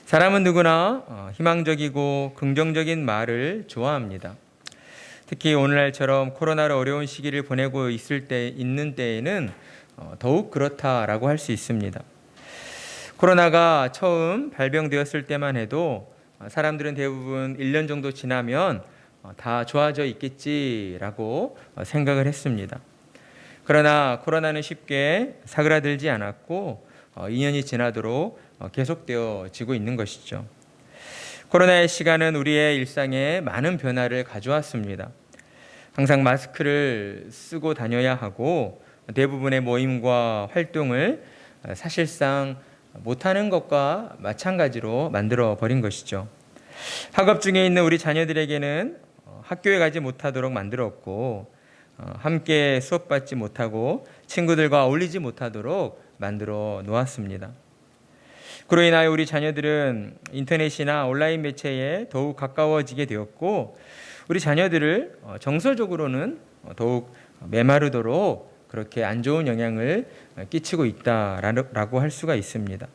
사람은 누구나 희망적이고 긍정적인 말을 좋아합니다. 특히 오늘날처럼 코로나로 어려운 시기를 보내고 있는 때에는 더욱 그렇다라고 할 수 있습니다. 코로나가 처음 발병되었을 때만 해도 사람들은 대부분 1년 정도 지나면 다 좋아져 있겠지라고 생각을 했습니다. 그러나 코로나는 쉽게 사그라들지 않았고 2년이 지나도록 계속되어지고 있는 것이죠. 코로나의 시간은 우리의 일상에 많은 변화를 가져왔습니다. 항상 마스크를 쓰고 다녀야 하고 대부분의 모임과 활동을 사실상 못하는 것과 마찬가지로 만들어 버린 것이죠. 학업 중에 있는 우리 자녀들에게는 학교에 가지 못하도록 만들었고 함께 수업받지 못하고 친구들과 어울리지 못하도록 만들어 놓았습니다. 그로 인하여 우리 자녀들은 인터넷이나 온라인 매체에 더욱 가까워지게 되었고 우리 자녀들을 정서적으로는 더욱 메마르도록 그렇게 안 좋은 영향을 끼치고 있다라고 할 수가 있습니다.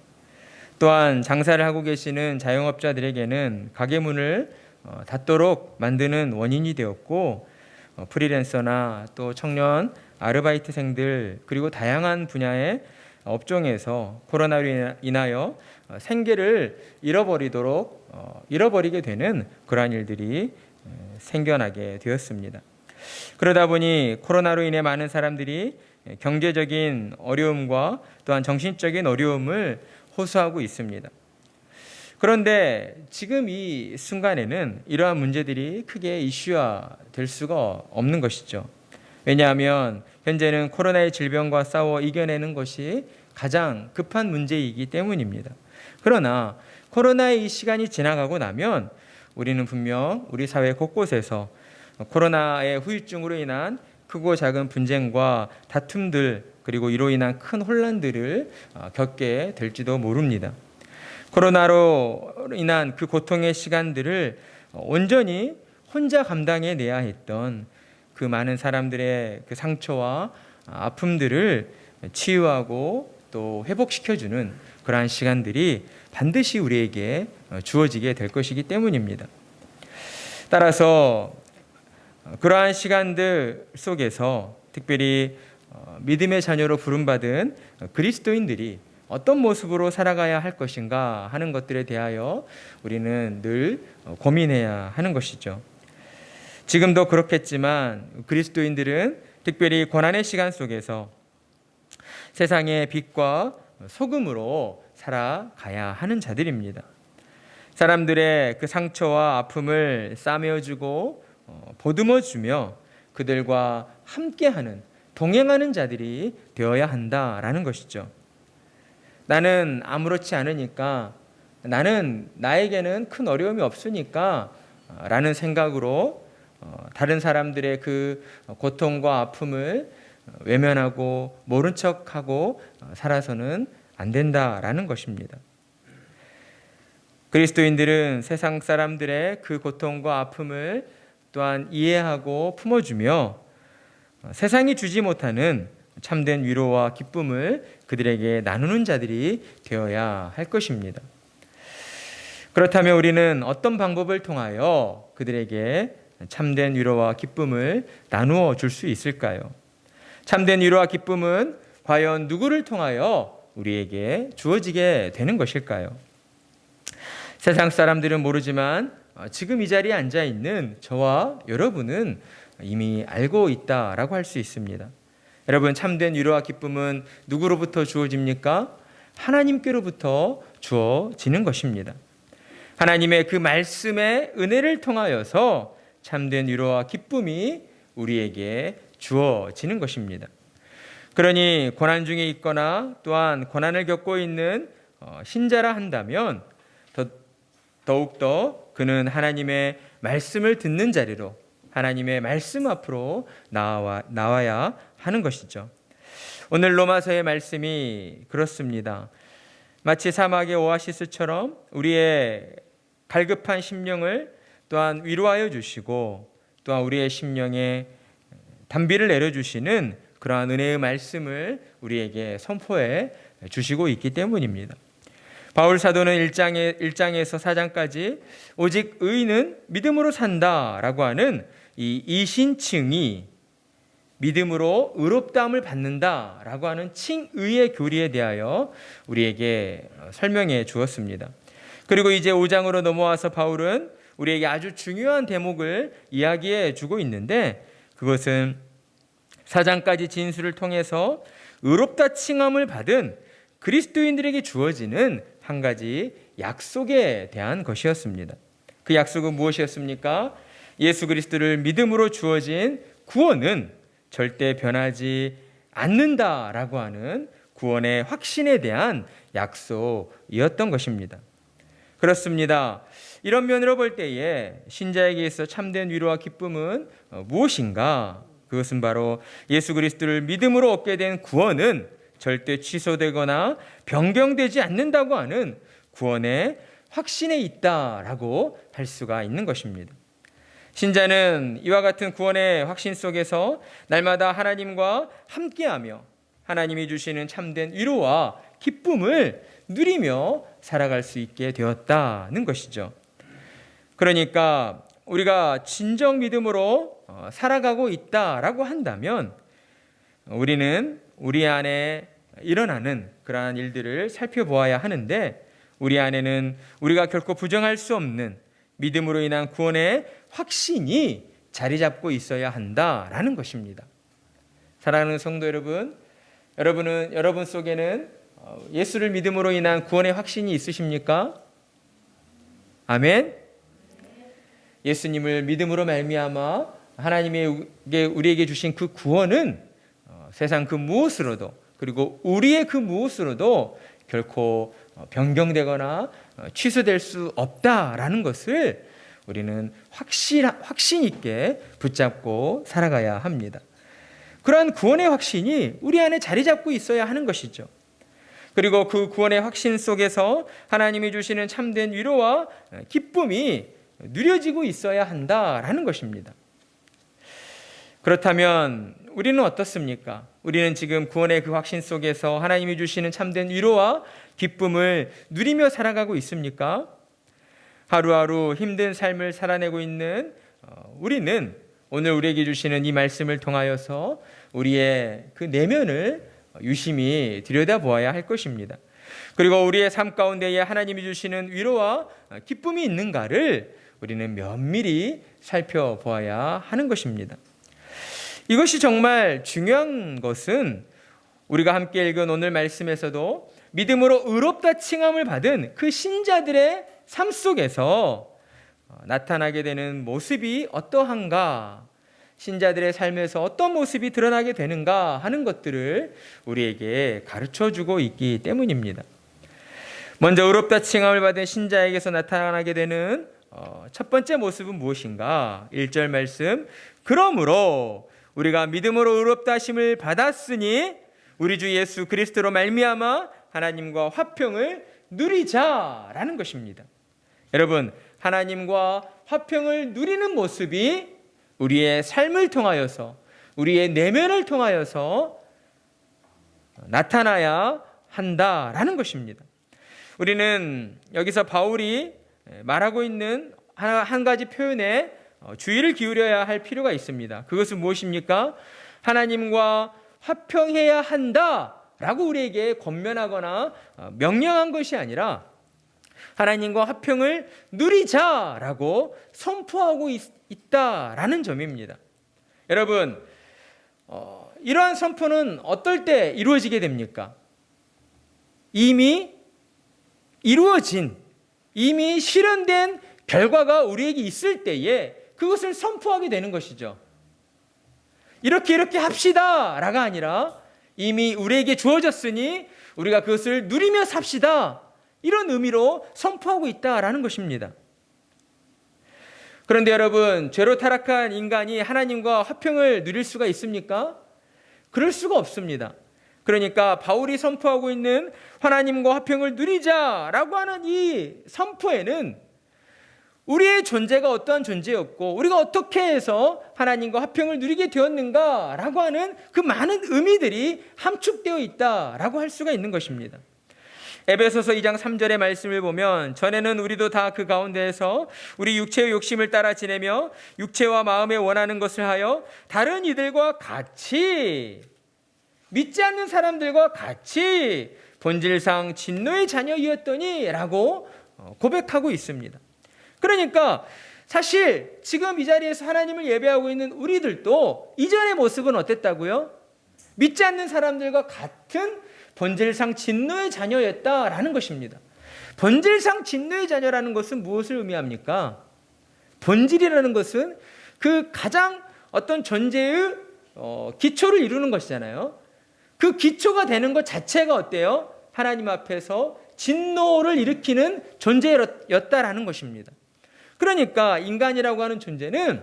또한 장사를 하고 계시는 자영업자들에게는 가게 문을 닫도록 만드는 원인이 되었고 프리랜서나 또 청년 아르바이트생들 그리고 다양한 분야의 업종에서 코로나로 인하여 생계를 잃어버리게 되는 그러한 일들이 생겨나게 되었습니다. 그러다 보니 코로나로 인해 많은 사람들이 경제적인 어려움과 또한 정신적인 어려움을 호소하고 있습니다. 그런데 지금 이 순간에는 이러한 문제들이 크게 이슈화 될 수가 없는 것이죠. 왜냐하면 현재는 코로나의 질병과 싸워 이겨내는 것이 가장 급한 문제이기 때문입니다. 그러나 코로나의 이 시간이 지나가고 나면 우리는 분명 우리 사회 곳곳에서 코로나의 후유증으로 인한 크고 작은 분쟁과 다툼들 그리고 이로 인한 큰 혼란들을 겪게 될지도 모릅니다. 코로나로 인한 그 고통의 시간들을 온전히 혼자 감당해내야 했던 그 많은 사람들의 그 상처와 아픔들을 치유하고 또 회복시켜주는 그러한 시간들이 반드시 우리에게 주어지게 될 것이기 때문입니다. 따라서 그러한 시간들 속에서 특별히 믿음의 자녀로 부름받은 그리스도인들이 어떤 모습으로 살아가야 할 것인가 하는 것들에 대하여 우리는 늘 고민해야 하는 것이죠. 지금도 그렇겠지만 그리스도인들은 특별히 고난의 시간 속에서 세상의 빛과 소금으로 살아가야 하는 자들입니다. 사람들의 그 상처와 아픔을 싸매어주고 보듬어주며 그들과 함께하는 동행하는 자들이 되어야 한다라는 것이죠. 나는 아무렇지 않으니까 나에게는 큰 어려움이 없으니까 라는 생각으로 다른 사람들의 그 고통과 아픔을 외면하고 모른 척하고 살아서는 안 된다라는 것입니다. 그리스도인들은 세상 사람들의 그 고통과 아픔을 또한 이해하고 품어주며 세상이 주지 못하는 참된 위로와 기쁨을 그들에게 나누는 자들이 되어야 할 것입니다. 그렇다면 우리는 어떤 방법을 통하여 그들에게 참된 위로와 기쁨을 나누어 줄 수 있을까요? 참된 위로와 기쁨은 과연 누구를 통하여 우리에게 주어지게 되는 것일까요? 세상 사람들은 모르지만 지금 이 자리에 앉아 있는 저와 여러분은 이미 알고 있다라고 할 수 있습니다. 여러분, 참된 위로와 기쁨은 누구로부터 주어집니까? 하나님께로부터 주어지는 것입니다. 하나님의 그 말씀의 은혜를 통하여서 참된 위로와 기쁨이 우리에게 주어지는 것입니다. 그러니 고난 중에 있거나 또한 고난을 겪고 있는 신자라 한다면 더욱더 그는 하나님의 말씀을 듣는 자리로 하나님의 말씀 앞으로 나와야 하는 것이죠. 오늘 로마서의 말씀이 그렇습니다. 마치 사막의 오아시스처럼 우리의 갈급한 심령을 또한 위로하여 주시고 또한 우리의 심령에 단비를 내려주시는 그러한 은혜의 말씀을 우리에게 선포해 주시고 있기 때문입니다. 바울 사도는 1장에서 4장까지 오직 의인은 믿음으로 산다라고 하는 이 이신칭이 믿음으로 의롭다함을 받는다라고 하는 칭의의 교리에 대하여 우리에게 설명해 주었습니다. 그리고 이제 5장으로 넘어와서 바울은 우리에게 아주 중요한 대목을 이야기해 주고 있는데, 그것은 4장까지 진술을 통해서 의롭다 칭함을 받은 그리스도인들에게 주어지는 한 가지 약속에 대한 것이었습니다. 그 약속은 무엇이었습니까? 예수 그리스도를 믿음으로 주어진 구원은 절대 변하지 않는다라고 하는 구원의 확신에 대한 약속이었던 것입니다. 그렇습니다. 이런 면으로 볼 때에 신자에게 있어 참된 위로와 기쁨은 무엇인가? 그것은 바로 예수 그리스도를 믿음으로 얻게 된 구원은 절대 취소되거나 변경되지 않는다고 하는 구원의 확신에 있다라고 할 수가 있는 것입니다. 신자는 이와 같은 구원의 확신 속에서 날마다 하나님과 함께하며 하나님이 주시는 참된 위로와 기쁨을 누리며 살아갈 수 있게 되었다는 것이죠. 그러니까 우리가 진정 믿음으로 살아가고 있다라고 한다면 우리는 우리 안에 일어나는 그러한 일들을 살펴보아야 하는데, 우리 안에는 우리가 결코 부정할 수 없는 믿음으로 인한 구원의 확신이 자리 잡고 있어야 한다라는 것입니다. 사랑하는 성도 여러분, 여러분 속에는 예수를 믿음으로 인한 구원의 확신이 있으십니까? 아멘. 예수님을 믿음으로 말미암아 하나님의 우리에게 주신 그 구원은 세상 그 무엇으로도, 그리고 우리의 그 무엇으로도 결코 변경되거나 취소될 수 없다라는 것을 우리는 확신 있게 붙잡고 살아가야 합니다. 그러한 구원의 확신이 우리 안에 자리 잡고 있어야 하는 것이죠. 그리고 그 구원의 확신 속에서 하나님이 주시는 참된 위로와 기쁨이 누려지고 있어야 한다라는 것입니다. 그렇다면 우리는 어떻습니까? 우리는 지금 구원의 그 확신 속에서 하나님이 주시는 참된 위로와 기쁨을 누리며 살아가고 있습니까? 하루하루 힘든 삶을 살아내고 있는 우리는 오늘 우리에게 주시는 이 말씀을 통하여서 우리의 그 내면을 유심히 들여다보아야 할 것입니다. 그리고 우리의 삶 가운데에 하나님이 주시는 위로와 기쁨이 있는가를 우리는 면밀히 살펴보아야 하는 것입니다. 이것이 정말 중요한 것은 우리가 함께 읽은 오늘 말씀에서도 믿음으로 의롭다 칭함을 받은 그 신자들의 삶 속에서 나타나게 되는 모습이 어떠한가, 신자들의 삶에서 어떤 모습이 드러나게 되는가 하는 것들을 우리에게 가르쳐주고 있기 때문입니다. 먼저 의롭다 칭함을 받은 신자에게서 나타나게 되는 첫 번째 모습은 무엇인가? 1절 말씀, 그러므로 우리가 믿음으로 의롭다 하심을 받았으니 우리 주 예수 그리스도로 말미암아 하나님과 화평을 누리자라는 것입니다. 여러분, 하나님과 화평을 누리는 모습이 우리의 삶을 통하여서, 우리의 내면을 통하여서 나타나야 한다라는 것입니다. 우리는 여기서 바울이 말하고 있는 한 가지 표현에 주의를 기울여야 할 필요가 있습니다. 그것은 무엇입니까? 하나님과 화평해야 한다라고 우리에게 권면하거나 명령한 것이 아니라 하나님과 화평을 누리자라고 선포하고 있다라는 점입니다. 여러분, 이러한 선포는 어떨 때 이루어지게 됩니까? 이미 이루어진, 이미 실현된 결과가 우리에게 있을 때에 그것을 선포하게 되는 것이죠. 이렇게 합시다 라가 아니라 이미 우리에게 주어졌으니 우리가 그것을 누리며 삽시다, 이런 의미로 선포하고 있다라는 것입니다. 그런데 여러분, 죄로 타락한 인간이 하나님과 화평을 누릴 수가 있습니까? 그럴 수가 없습니다. 그러니까 바울이 선포하고 있는 하나님과 화평을 누리자라고 하는 이 선포에는 우리의 존재가 어떠한 존재였고 우리가 어떻게 해서 하나님과 화평을 누리게 되었는가라고 하는 그 많은 의미들이 함축되어 있다라고 할 수가 있는 것입니다. 에베소서 2장 3절의 말씀을 보면 전에는 우리도 다 그 가운데에서 우리 육체의 욕심을 따라 지내며 육체와 마음에 원하는 것을 하여 다른 이들과 같이, 믿지 않는 사람들과 같이 본질상 진노의 자녀이었더니 라고 고백하고 있습니다. 그러니까 사실 지금 이 자리에서 하나님을 예배하고 있는 우리들도 이전의 모습은 어땠다고요? 믿지 않는 사람들과 같은 본질상 진노의 자녀였다라는 것입니다. 본질상 진노의 자녀라는 것은 무엇을 의미합니까? 본질이라는 것은 그 가장 어떤 존재의 기초를 이루는 것이잖아요. 그 기초가 되는 것 자체가 어때요? 하나님 앞에서 진노를 일으키는 존재였다라는 것입니다. 그러니까 인간이라고 하는 존재는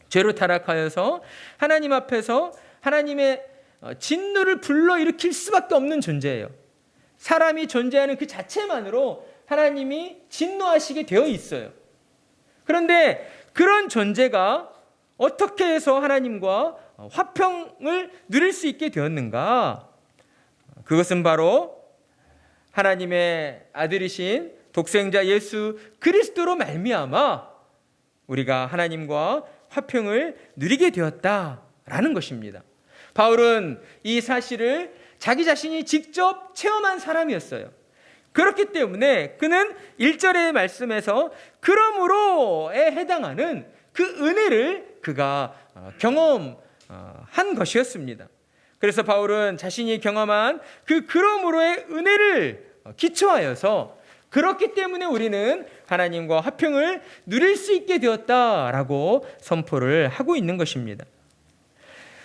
죄로 타락하여서 하나님 앞에서 하나님의 진노를 불러일으킬 수밖에 없는 존재예요. 사람이 존재하는 그 자체만으로 하나님이 진노하시게 되어 있어요. 그런데 그런 존재가 어떻게 해서 하나님과 화평을 누릴 수 있게 되었는가? 그것은 바로 하나님의 아들이신 독생자 예수 그리스도로 말미암아 우리가 하나님과 화평을 누리게 되었다라는 것입니다. 바울은 이 사실을 자기 자신이 직접 체험한 사람이었어요. 그렇기 때문에 그는 1절의 말씀에서 그러므로에 해당하는 그 은혜를 그가 경험한 것이었습니다. 그래서 바울은 자신이 경험한 그 그러므로의 은혜를 기초하여서 그렇기 때문에 우리는 하나님과 화평을 누릴 수 있게 되었다라고 선포를 하고 있는 것입니다.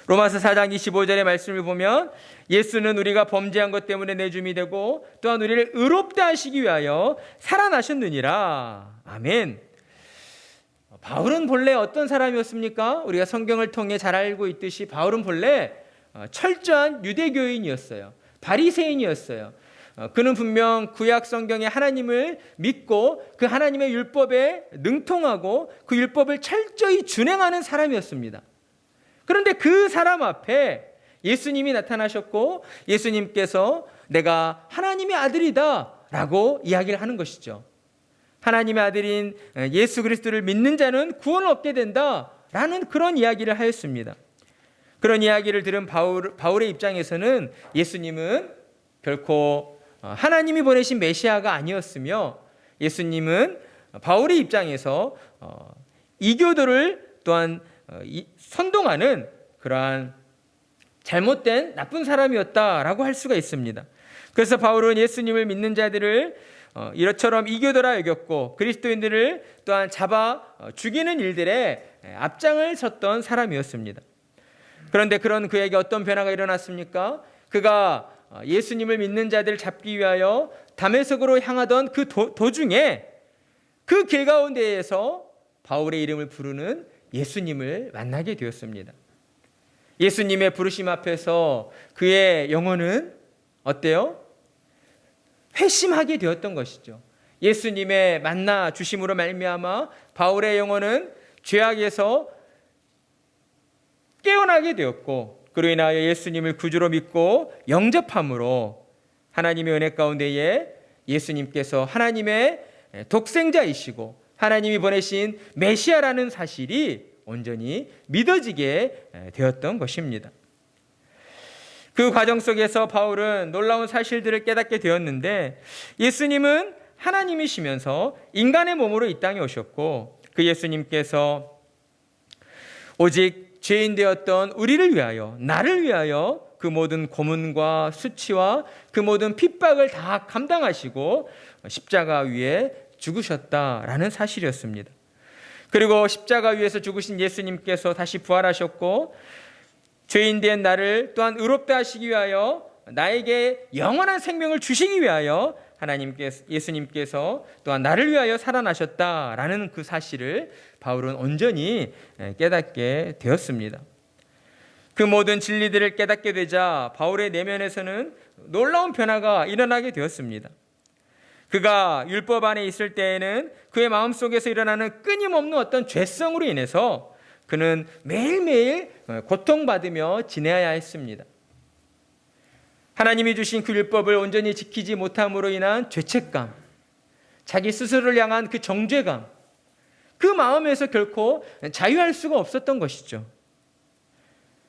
로마서 4장 25절의 말씀을 보면 예수는 우리가 범죄한 것 때문에 내줌이 되고 또한 우리를 의롭다 하시기 위하여 살아나셨느니라. 아멘. 바울은 본래 어떤 사람이었습니까? 우리가 성경을 통해 잘 알고 있듯이 바울은 본래 철저한 유대교인이었어요. 바리새인이었어요. 그는 분명 구약 성경의 하나님을 믿고 그 하나님의 율법에 능통하고 그 율법을 철저히 준행하는 사람이었습니다. 그런데 그 사람 앞에 예수님이 나타나셨고 예수님께서 내가 하나님의 아들이다 라고 이야기를 하는 것이죠. 하나님의 아들인 예수 그리스도를 믿는 자는 구원을 얻게 된다 라는 그런 이야기를 하였습니다. 그런 이야기를 들은 바울의 입장에서는 예수님은 결코 하나님이 보내신 메시아가 아니었으며 예수님은 바울의 입장에서 이교도를 또한 선동하는 그러한 잘못된 나쁜 사람이었다라고 할 수가 있습니다. 그래서 바울은 예수님을 믿는 자들을 이처럼 이교도라 여겼고 그리스도인들을 또한 잡아 죽이는 일들에 앞장을 섰던 사람이었습니다. 그런데 그런 그에게 어떤 변화가 일어났습니까? 그가 예수님을 믿는 자들을 잡기 위하여 다메섹으로 향하던 그 도중에 그 길 가운데에서 바울의 이름을 부르는 예수님을 만나게 되었습니다. 예수님의 부르심 앞에서 그의 영혼은 어때요? 회심하게 되었던 것이죠. 예수님의 만나 주심으로 말미암아 바울의 영혼은 죄악에서 깨어나게 되었고 그로 인하여 예수님을 구주로 믿고 영접함으로 하나님의 은혜 가운데에 예수님께서 하나님의 독생자이시고 하나님이 보내신 메시아라는 사실이 온전히 믿어지게 되었던 것입니다. 그 과정 속에서 바울은 놀라운 사실들을 깨닫게 되었는데 예수님은 하나님이시면서 인간의 몸으로 이 땅에 오셨고 그 예수님께서 오직 죄인 되었던 우리를 위하여 나를 위하여 그 모든 고문과 수치와 그 모든 핍박을 다 감당하시고 십자가 위에 죽으셨다라는 사실이었습니다. 그리고 십자가 위에서 죽으신 예수님께서 다시 부활하셨고 죄인 된 나를 또한 의롭다 하시기 위하여 나에게 영원한 생명을 주시기 위하여 예수님께서 또한 나를 위하여 살아나셨다라는 그 사실을 바울은 온전히 깨닫게 되었습니다. 그 모든 진리들을 깨닫게 되자 바울의 내면에서는 놀라운 변화가 일어나게 되었습니다. 그가 율법 안에 있을 때에는 그의 마음속에서 일어나는 끊임없는 어떤 죄성으로 인해서 그는 매일매일 고통받으며 지내야 했습니다. 하나님이 주신 그 율법을 온전히 지키지 못함으로 인한 죄책감, 자기 스스로를 향한 그 정죄감, 그 마음에서 결코 자유할 수가 없었던 것이죠.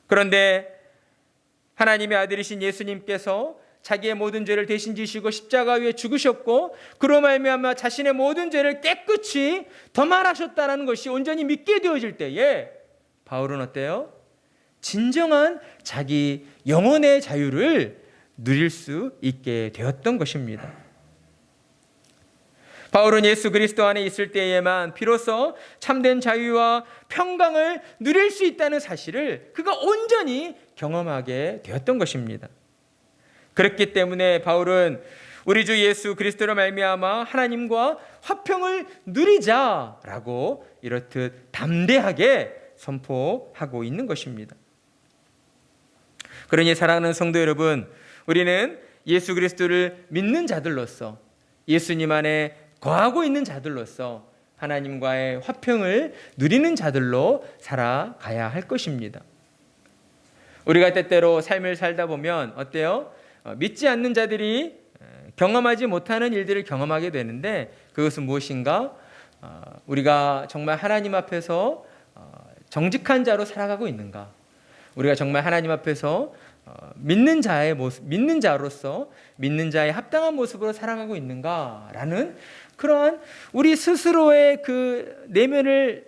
그런데 하나님의 아들이신 예수님께서 자기의 모든 죄를 대신 지시고 십자가 위에 죽으셨고 그로 말미암아 자신의 모든 죄를 깨끗이 덤말하셨다는 것이 온전히 믿게 되어질 때에 바울은 어때요? 진정한 자기 영혼의 자유를 누릴 수 있게 되었던 것입니다. 바울은 예수 그리스도 안에 있을 때에만 비로소 참된 자유와 평강을 누릴 수 있다는 사실을 그가 온전히 경험하게 되었던 것입니다. 그렇기 때문에 바울은 우리 주 예수 그리스도로 말미암아 하나님과 화평을 누리자라고 이렇듯 담대하게 선포하고 있는 것입니다. 그러니 사랑하는 성도 여러분, 우리는 예수 그리스도를 믿는 자들로서 예수님 안에 거하고 있는 자들로서 하나님과의 화평을 누리는 자들로 살아가야 할 것입니다. 우리가 때때로 삶을 살다 보면 어때요? 믿지 않는 자들이 경험하지 못하는 일들을 경험하게 되는데 그것은 무엇인가? 우리가 정말 하나님 앞에서 정직한 자로 살아가고 있는가? 우리가 정말 하나님 앞에서 믿는 자의 모습, 믿는 자로서 믿는 자의 합당한 모습으로 살아가고 있는가라는 그러한 우리 스스로의 그 내면을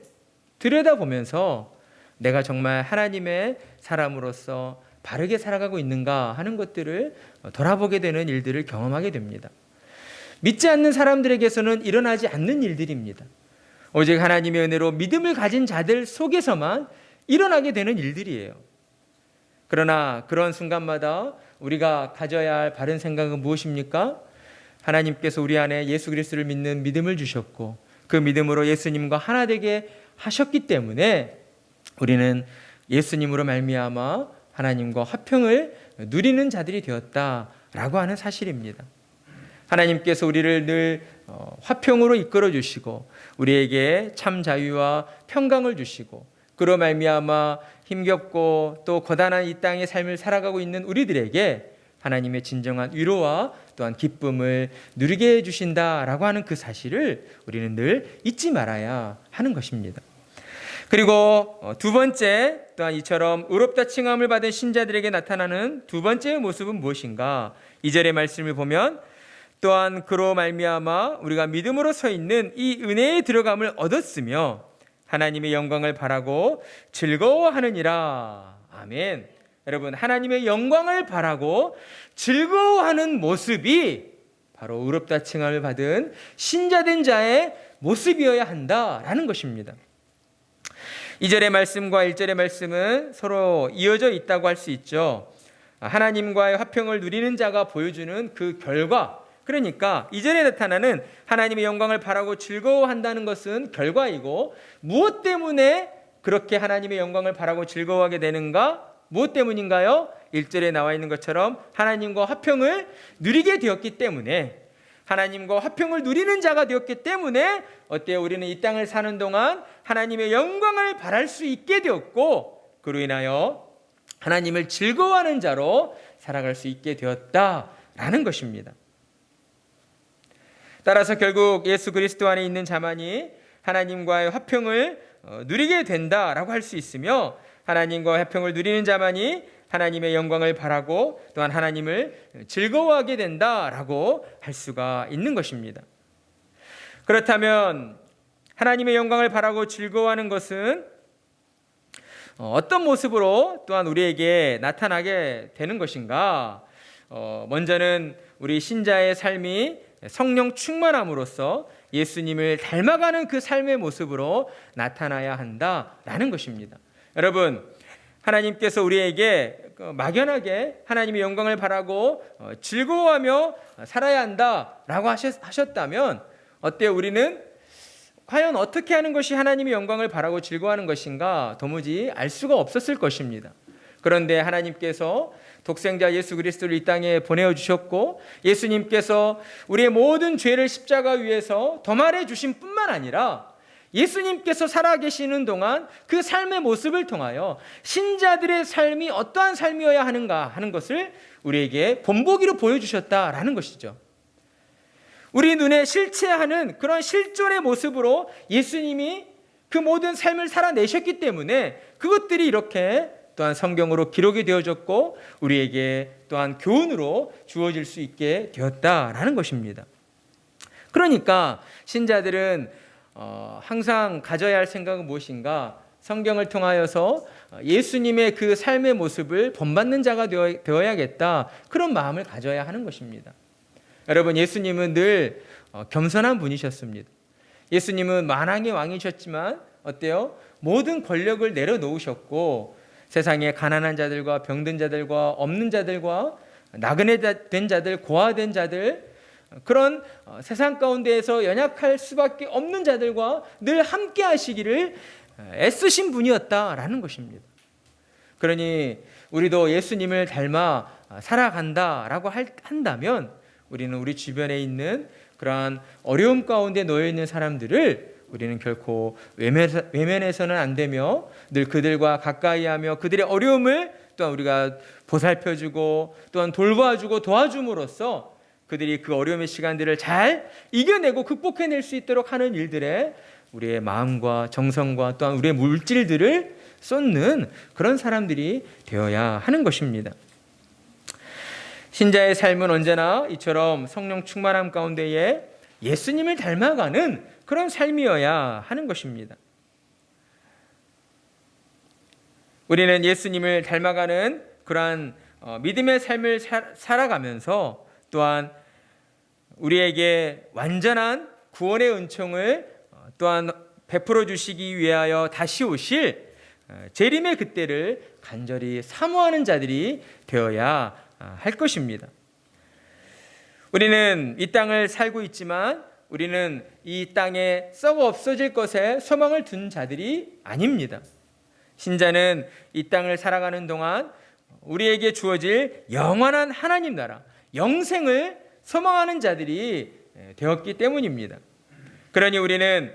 들여다보면서 내가 정말 하나님의 사람으로서 바르게 살아가고 있는가 하는 것들을 돌아보게 되는 일들을 경험하게 됩니다. 믿지 않는 사람들에게서는 일어나지 않는 일들입니다. 오직 하나님의 은혜로 믿음을 가진 자들 속에서만 일어나게 되는 일들이에요. 그러나 그런 순간마다 우리가 가져야 할 바른 생각은 무엇입니까? 하나님께서 우리 안에 예수 그리스도를 믿는 믿음을 주셨고 그 믿음으로 예수님과 하나 되게 하셨기 때문에 우리는 예수님으로 말미암아 하나님과 화평을 누리는 자들이 되었다라고 하는 사실입니다. 하나님께서 우리를 늘 화평으로 이끌어 주시고 우리에게 참 자유와 평강을 주시고 그로 말미암아 힘겹고 또 고단한 이 땅의 삶을 살아가고 있는 우리들에게 하나님의 진정한 위로와 또한 기쁨을 누리게 해주신다라고 하는 그 사실을 우리는 늘 잊지 말아야 하는 것입니다. 그리고 두 번째, 또한 이처럼 의롭다 칭함을 받은 신자들에게 나타나는 두 번째의 모습은 무엇인가? 2절의 말씀을 보면 또한 그로 말미암아 우리가 믿음으로 서 있는 이 은혜의 들어감을 얻었으며 하나님의 영광을 바라고 즐거워하느니라. 아멘. 여러분, 하나님의 영광을 바라고 즐거워하는 모습이 바로 의롭다 칭함을 받은 신자된 자의 모습이어야 한다라는 것입니다. 2절의 말씀과 1절의 말씀은 서로 이어져 있다고 할 수 있죠. 하나님과의 화평을 누리는 자가 보여주는 그 결과, 그러니까 2절에 나타나는 하나님의 영광을 바라고 즐거워한다는 것은 결과이고 무엇 때문에 그렇게 하나님의 영광을 바라고 즐거워하게 되는가? 무엇 때문인가요? 1절에 나와 있는 것처럼 하나님과 화평을 누리게 되었기 때문에 하나님과 화평을 누리는 자가 되었기 때문에 어때요? 우리는 이 땅을 사는 동안 하나님의 영광을 바랄 수 있게 되었고 그로 인하여 하나님을 즐거워하는 자로 살아갈 수 있게 되었다라는 것입니다. 따라서 결국 예수 그리스도 안에 있는 자만이 하나님과의 화평을 누리게 된다라고 할 수 있으며 하나님과 화평을 누리는 자만이 하나님의 영광을 바라고 또한 하나님을 즐거워하게 된다라고 할 수가 있는 것입니다. 그렇다면 하나님의 영광을 바라고 즐거워하는 것은 어떤 모습으로 또한 우리에게 나타나게 되는 것인가? 먼저는 우리 신자의 삶이 성령 충만함으로써 예수님을 닮아가는 그 삶의 모습으로 나타나야 한다라는 것입니다. 여러분, 하나님께서 우리에게 막연하게 하나님의 영광을 바라고 즐거워하며 살아야 한다라고 하셨다면 어때요? 우리는 과연 어떻게 하는 것이 하나님의 영광을 바라고 즐거워하는 것인가 도무지 알 수가 없었을 것입니다. 그런데 하나님께서 독생자 예수 그리스도를 이 땅에 보내주셨고, 예수님께서 우리의 모든 죄를 십자가 위에서 도말해 주신 뿐만 아니라 예수님께서 살아계시는 동안 그 삶의 모습을 통하여 신자들의 삶이 어떠한 삶이어야 하는가 하는 것을 우리에게 본보기로 보여주셨다라는 것이죠. 우리 눈에 실체하는 그런 실존의 모습으로 예수님이 그 모든 삶을 살아내셨기 때문에 그것들이 이렇게 또한 성경으로 기록이 되어졌고 우리에게 또한 교훈으로 주어질 수 있게 되었다라는 것입니다. 그러니까 신자들은 항상 가져야 할 생각은 무엇인가? 성경을 통하여서 예수님의 그 삶의 모습을 본받는 자가 되어야겠다, 그런 마음을 가져야 하는 것입니다. 여러분, 예수님은 늘 겸손한 분이셨습니다. 예수님은 만왕의 왕이셨지만 어때요? 모든 권력을 내려놓으셨고 세상의 가난한 자들과 병든 자들과 없는 자들과 나그네 된 자들, 고아된 자들, 그런 세상 가운데에서 연약할 수밖에 없는 자들과 늘 함께 하시기를 애쓰신 분이었다라는 것입니다. 그러니 우리도 예수님을 닮아 살아간다라고 한다면 우리는 우리 주변에 있는 그러한 어려움 가운데 놓여 있는 사람들을 우리는 결코 외면해서는 안 되며 늘 그들과 가까이하며 그들의 어려움을 또한 우리가 보살펴주고 또한 돌봐주고 도와줌으로써 그들이 그 어려움의 시간들을 잘 이겨내고 극복해낼 수 있도록 하는 일들에 우리의 마음과 정성과 또한 우리의 물질들을 쏟는 그런 사람들이 되어야 하는 것입니다. 신자의 삶은 언제나 이처럼 성령 충만함 가운데에 예수님을 닮아가는 그런 삶이어야 하는 것입니다. 우리는 예수님을 닮아가는 그러한 믿음의 삶을 살아가면서 또한 우리에게 완전한 구원의 은총을 또한 베풀어 주시기 위하여 다시 오실 재림의 그때를 간절히 사모하는 자들이 되어야 할 것입니다. 우리는 이 땅을 살고 있지만 우리는 이 땅에 썩어 없어질 것에 소망을 둔 자들이 아닙니다. 신자는 이 땅을 살아가는 동안 우리에게 주어질 영원한 하나님 나라, 영생을 소망하는 자들이 되었기 때문입니다. 그러니 우리는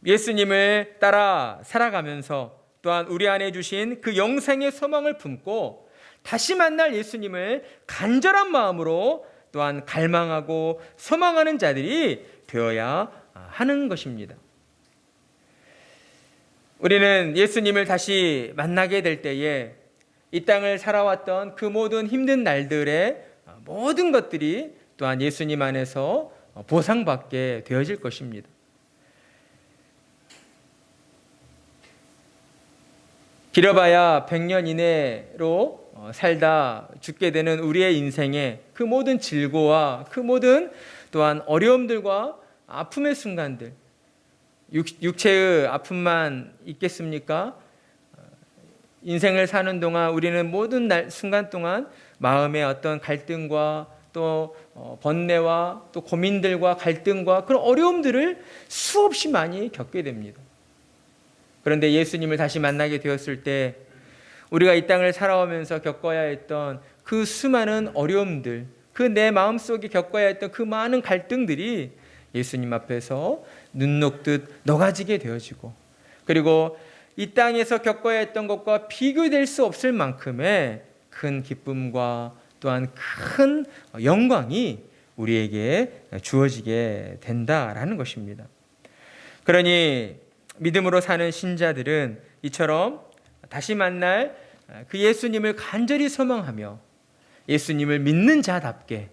예수님을 따라 살아가면서 또한 우리 안에 주신 그 영생의 소망을 품고 다시 만날 예수님을 간절한 마음으로 또한 갈망하고 소망하는 자들이 되어야 하는 것입니다. 우리는 예수님을 다시 만나게 될 때에 이 땅을 살아왔던 그 모든 힘든 날들의 모든 것들이 또한 예수님 안에서 보상받게 되어질 것입니다. 길어봐야 100년 이내로 살다 죽게 되는 우리의 인생의 그 모든 질고와 그 모든 또한 어려움들과 아픔의 순간들, 육체의 아픔만 있겠습니까? 인생을 사는 동안 우리는 모든 순간 동안 마음의 어떤 갈등과 또 번뇌와 또 고민들과 갈등과 그런 어려움들을 수없이 많이 겪게 됩니다. 그런데 예수님을 다시 만나게 되었을 때 우리가 이 땅을 살아오면서 겪어야 했던 그 수많은 어려움들, 그 내 마음속에 겪어야 했던 그 많은 갈등들이 예수님 앞에서 눈 녹듯 녹아지게 되어지고, 그리고 이 땅에서 겪어야 했던 것과 비교될 수 없을 만큼의 큰 기쁨과 또한 큰 영광이 우리에게 주어지게 된다라는 것입니다. 그러니 믿음으로 사는 신자들은 이처럼 다시 만날 그 예수님을 간절히 소망하며 예수님을 믿는 자답게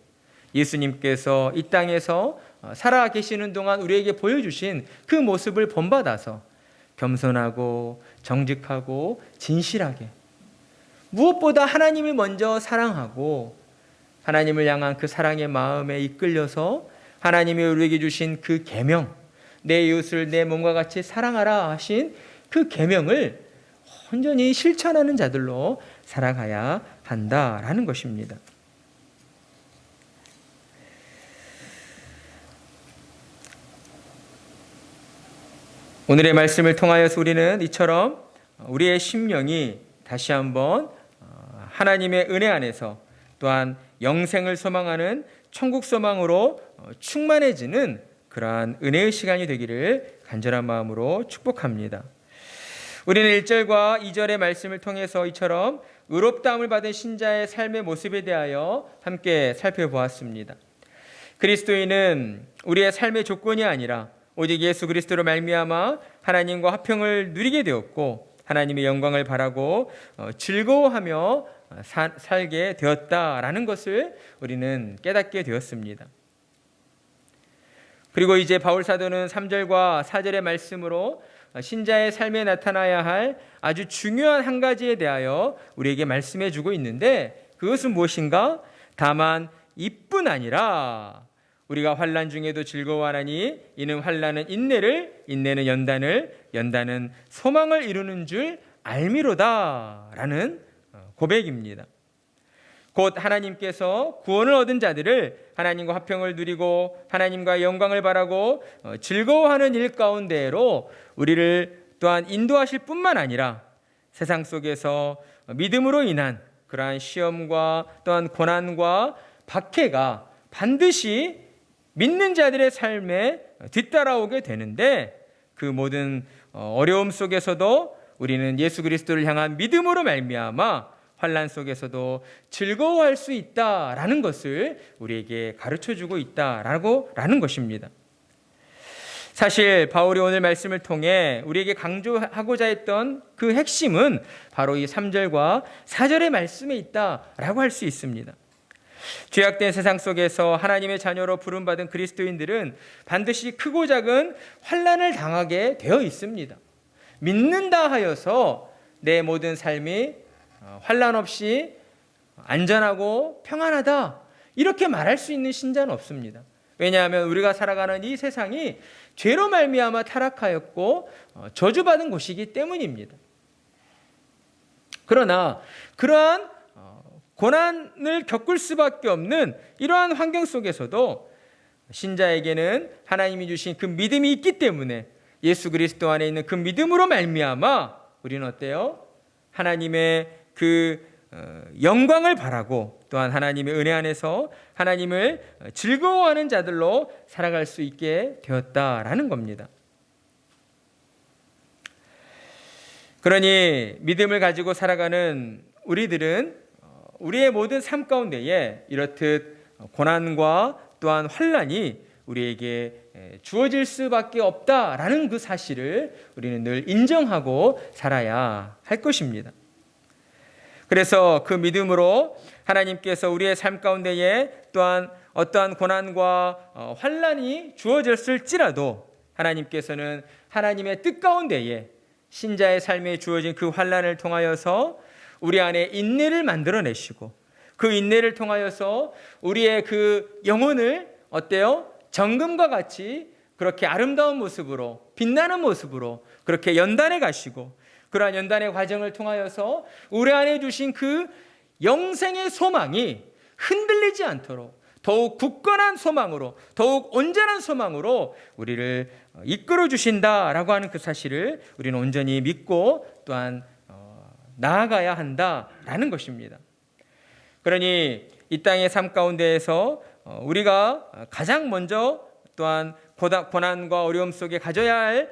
예수님께서 이 땅에서 살아 계시는 동안 우리에게 보여주신 그 모습을 본받아서 겸손하고 정직하고 진실하게 무엇보다 하나님을 먼저 사랑하고 하나님을 향한 그 사랑의 마음에 이끌려서 하나님이 우리에게 주신 그 계명, 내 이웃을 내 몸과 같이 사랑하라 하신 그 계명을 온전히 실천하는 자들로 살아가야 한다라는 것입니다. 오늘의 말씀을 통하여서 우리는 이처럼 우리의 심령이 다시 한번 하나님의 은혜 안에서 또한 영생을 소망하는 천국 소망으로 충만해지는 그러한 은혜의 시간이 되기를 간절한 마음으로 축복합니다. 우리는 1절과 2절의 말씀을 통해서 이처럼 의롭다함을 받은 신자의 삶의 모습에 대하여 함께 살펴보았습니다. 그리스도인은 우리의 삶의 조건이 아니라 오직 예수 그리스도로 말미암아 하나님과 화평을 누리게 되었고 하나님의 영광을 바라고 즐거워하며 살게 되었다라는 것을 우리는 깨닫게 되었습니다. 그리고 이제 바울 사도는 3절과 4절의 말씀으로 신자의 삶에 나타나야 할 아주 중요한 한 가지에 대하여 우리에게 말씀해 주고 있는데 그것은 무엇인가? 다만 이뿐 아니라 우리가 환난 중에도 즐거워하나니 이는 환난은 인내를, 인내는 연단을, 연단은 소망을 이루는 줄 알미로다라는 고백입니다. 곧 하나님께서 구원을 얻은 자들을 하나님과 화평을 누리고 하나님과 영광을 바라고 즐거워하는 일 가운데로 우리를 또한 인도하실 뿐만 아니라 세상 속에서 믿음으로 인한 그러한 시험과 또한 고난과 박해가 반드시 믿는 자들의 삶에 뒤따라오게 되는데 그 모든 어려움 속에서도 우리는 예수 그리스도를 향한 믿음으로 말미암아 환난 속에서도 즐거워할 수 있다라는 것을 우리에게 가르쳐주고 있다라는 것입니다. 사실 바울이 오늘 말씀을 통해 우리에게 강조하고자 했던 그 핵심은 바로 이 3절과 4절의 말씀에 있다라고 할 수 있습니다. 죄악된 세상 속에서 하나님의 자녀로 부름받은 그리스도인들은 반드시 크고 작은 환난을 당하게 되어 있습니다. 믿는다 하여서 내 모든 삶이 환난 없이 안전하고 평안하다 이렇게 말할 수 있는 신자는 없습니다. 왜냐하면 우리가 살아가는 이 세상이 죄로 말미암아 타락하였고 저주받은 곳이기 때문입니다. 그러나 그러한 고난을 겪을 수밖에 없는 이러한 환경 속에서도 신자에게는 하나님이 주신 그 믿음이 있기 때문에 예수 그리스도 안에 있는 그 믿음으로 말미암아 우리는 어때요? 하나님의 그 영광을 바라고 또한 하나님의 은혜 안에서 하나님을 즐거워하는 자들로 살아갈 수 있게 되었다라는 겁니다. 그러니 믿음을 가지고 살아가는 우리들은 우리의 모든 삶 가운데에 이렇듯 고난과 또한 환난이 우리에게 주어질 수밖에 없다라는 그 사실을 우리는 늘 인정하고 살아야 할 것입니다. 그래서 그 믿음으로 하나님께서 우리의 삶 가운데에 또한 어떠한 고난과 환난이 주어졌을지라도 하나님께서는 하나님의 뜻 가운데에 신자의 삶에 주어진 그 환난을 통하여서 우리 안에 인내를 만들어내시고 그 인내를 통하여서 우리의 그 영혼을 어때요? 정금과 같이 그렇게 아름다운 모습으로 빛나는 모습으로 그렇게 연단해 가시고 그러한 연단의 과정을 통하여서 우리 안에 주신 그 영생의 소망이 흔들리지 않도록 더욱 굳건한 소망으로 더욱 온전한 소망으로 우리를 이끌어 주신다라고 하는 그 사실을 우리는 온전히 믿고 또한 나아가야 한다라는 것입니다. 그러니 이 땅의 삶 가운데에서 우리가 가장 먼저 또한 고난과 어려움 속에 가져야 할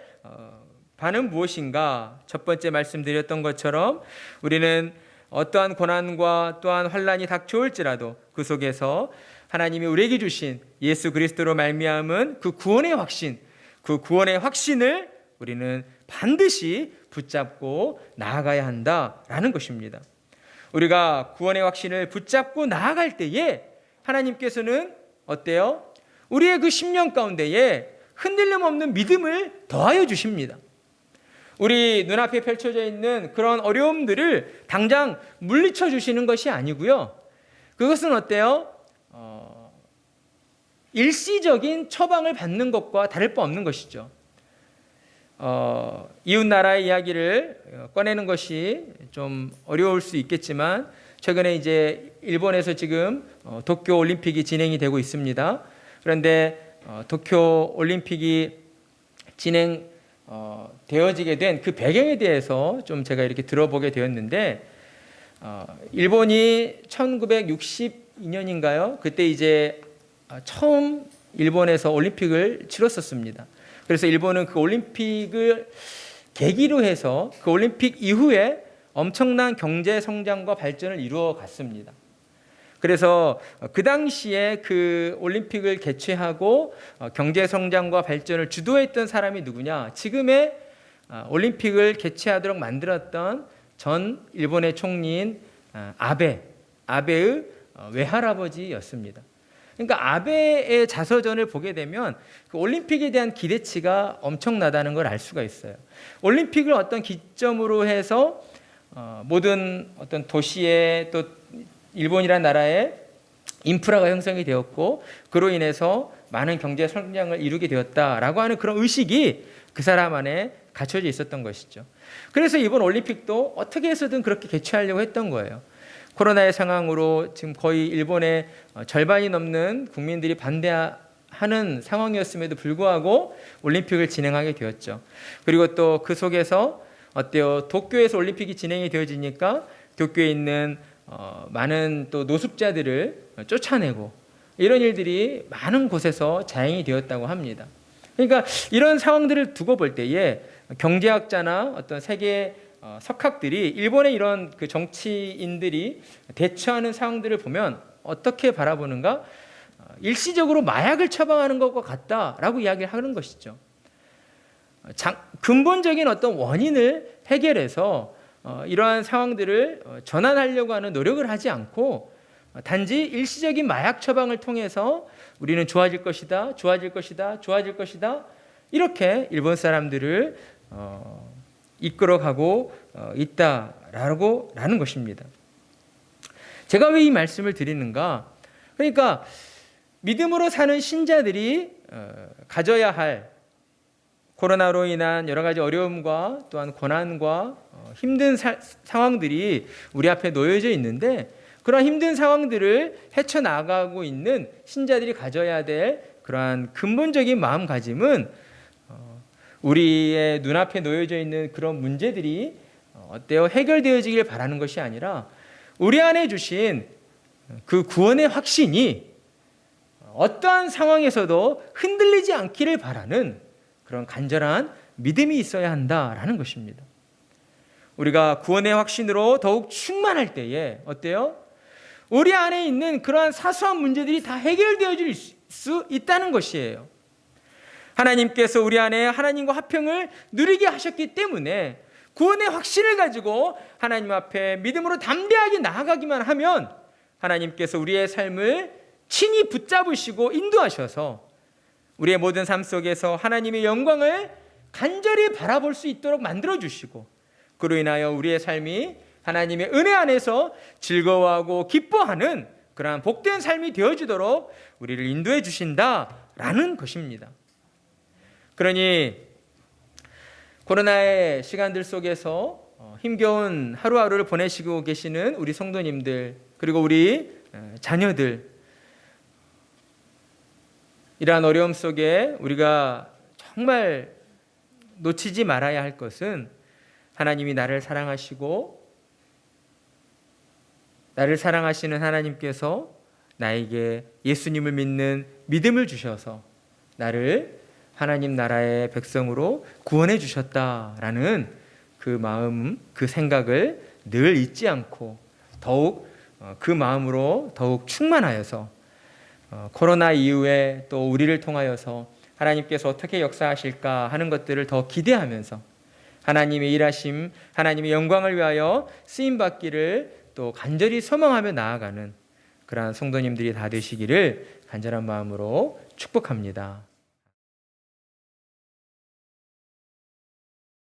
바는 무엇인가? 첫 번째 말씀드렸던 것처럼 우리는 어떠한 고난과 또한 환난이 닥쳐올지라도 그 속에서 하나님이 우리에게 주신 예수 그리스도로 말미암은 그 구원의 확신, 그 구원의 확신을 우리는 반드시 붙잡고 나아가야 한다라는 것입니다. 우리가 구원의 확신을 붙잡고 나아갈 때에 하나님께서는 어때요? 우리의 그 심령 가운데에 흔들림 없는 믿음을 더하여 주십니다. 우리 눈앞에 펼쳐져 있는 그런 어려움들을 당장 물리쳐 주시는 것이 아니고요. 그것은 어때요? 일시적인 처방을 받는 것과 다를 바 없는 것이죠. 이웃 나라의 이야기를 꺼내는 것이 좀 어려울 수 있겠지만 최근에 이제 일본에서 지금 도쿄 올림픽이 진행이 되고 있습니다. 그런데 도쿄 올림픽이 되어지게 된 그 배경에 대해서 좀 제가 이렇게 들어보게 되었는데 일본이 1962년인가요? 그때 이제 처음 일본에서 올림픽을 치렀었습니다. 그래서 일본은 그 올림픽을 계기로 해서 그 올림픽 이후에 엄청난 경제 성장과 발전을 이루어 갔습니다. 그래서 그 당시에 그 올림픽을 개최하고 경제 성장과 발전을 주도했던 사람이 누구냐? 지금의 올림픽을 개최하도록 만들었던 전 일본의 총리인 아베의 외할아버지였습니다. 그러니까 아베의 자서전을 보게 되면 그 올림픽에 대한 기대치가 엄청나다는 걸 알 수가 있어요. 올림픽을 어떤 기점으로 해서 모든 어떤 도시에 또 일본이라는 나라에 인프라가 형성이 되었고 그로 인해서 많은 경제 성장을 이루게 되었다라고 하는 그런 의식이 그 사람 안에 갖춰져 있었던 것이죠. 그래서 이번 올림픽도 어떻게 해서든 그렇게 개최하려고 했던 거예요. 코로나의 상황으로 지금 거의 일본의 절반이 넘는 국민들이 반대하는 상황이었음에도 불구하고 올림픽을 진행하게 되었죠. 그리고 또 그 속에서 어때요? 도쿄에서 올림픽이 진행이 되어지니까 도쿄에 있는 많은 또 노숙자들을 쫓아내고 이런 일들이 많은 곳에서 자행이 되었다고 합니다. 그러니까 이런 상황들을 두고 볼 때에 경제학자나 어떤 세계 석학들이 일본의 이런 그 정치인들이 대처하는 상황들을 보면 어떻게 바라보는가? 일시적으로 마약을 처방하는 것과 같다라고 이야기를 하는 것이죠. 근본적인 어떤 원인을 해결해서 이러한 상황들을 전환하려고 하는 노력을 하지 않고 단지 일시적인 마약 처방을 통해서 우리는 좋아질 것이다, 좋아질 것이다, 좋아질 것이다 이렇게 일본 사람들을 이끌어가고 있다라는 것입니다. 제가 왜 이 말씀을 드리는가? 그러니까 믿음으로 사는 신자들이 가져야 할 코로나로 인한 여러 가지 어려움과 또한 고난과 힘든 상황들이 우리 앞에 놓여져 있는데 그러한 힘든 상황들을 헤쳐나가고 있는 신자들이 가져야 될 그러한 근본적인 마음가짐은 우리의 눈앞에 놓여져 있는 그런 문제들이 어때요? 해결되어지길 바라는 것이 아니라 우리 안에 주신 그 구원의 확신이 어떠한 상황에서도 흔들리지 않기를 바라는 그런 간절한 믿음이 있어야 한다라는 것입니다. 우리가 구원의 확신으로 더욱 충만할 때에 어때요? 우리 안에 있는 그러한 사소한 문제들이 다 해결되어질 수 있다는 것이에요. 하나님께서 우리 안에 하나님과 화평을 누리게 하셨기 때문에 구원의 확신을 가지고 하나님 앞에 믿음으로 담대하게 나아가기만 하면 하나님께서 우리의 삶을 친히 붙잡으시고 인도하셔서 우리의 모든 삶 속에서 하나님의 영광을 간절히 바라볼 수 있도록 만들어주시고 그로 인하여 우리의 삶이 하나님의 은혜 안에서 즐거워하고 기뻐하는 그러한 복된 삶이 되어지도록 우리를 인도해 주신다라는 것입니다. 그러니 코로나의 시간들 속에서 힘겨운 하루하루를 보내시고 계시는 우리 성도님들 그리고 우리 자녀들 이러한 어려움 속에 우리가 정말 놓치지 말아야 할 것은 하나님이 나를 사랑하시고 나를 사랑하시는 하나님께서 나에게 예수님을 믿는 믿음을 주셔서 나를 하나님 나라의 백성으로 구원해 주셨다라는 그 마음, 그 생각을 늘 잊지 않고 더욱 그 마음으로 더욱 충만하여서 코로나 이후에 또 우리를 통하여서 하나님께서 어떻게 역사하실까 하는 것들을 더 기대하면서 하나님의 일하심, 하나님의 영광을 위하여 쓰임받기를 또 간절히 소망하며 나아가는 그러한 성도님들이 다 되시기를 간절한 마음으로 축복합니다.